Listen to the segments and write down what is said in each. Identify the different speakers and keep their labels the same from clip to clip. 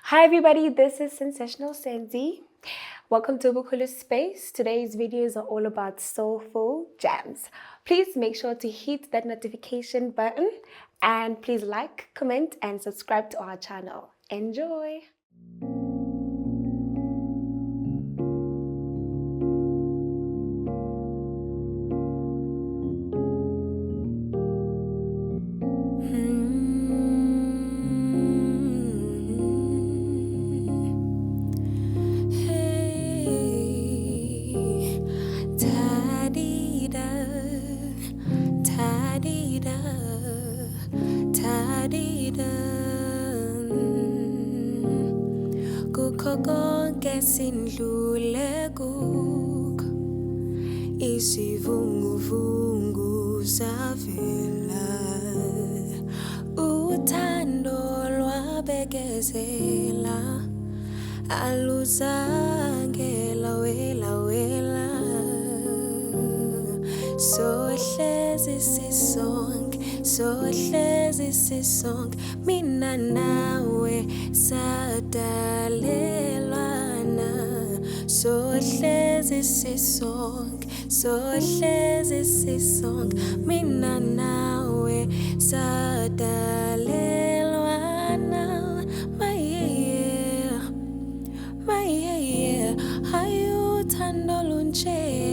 Speaker 1: Hi everybody, this is Sensational Senzi. Welcome to Bukulu Space. Today's videos are all about soulful jams. Please make sure to hit that notification button and please like, comment and subscribe to our channel. Enjoy!
Speaker 2: Kukho konke sindlule kukho isivunguvungu savela uthando lwabekezela aluzange lawela sohlezi sisonke mina nawe sadalelwana sohlezi sisonke mina nawe sadalelwana maye hayu uthando lunje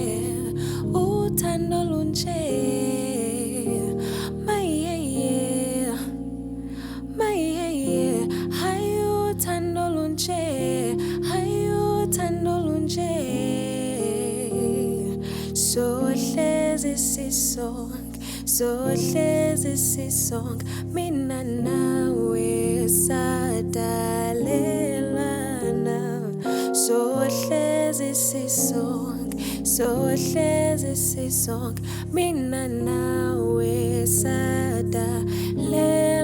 Speaker 2: sohlezi sisonke mina nawe sadalelwana sohlezi sisonke mina nawe sadalelwana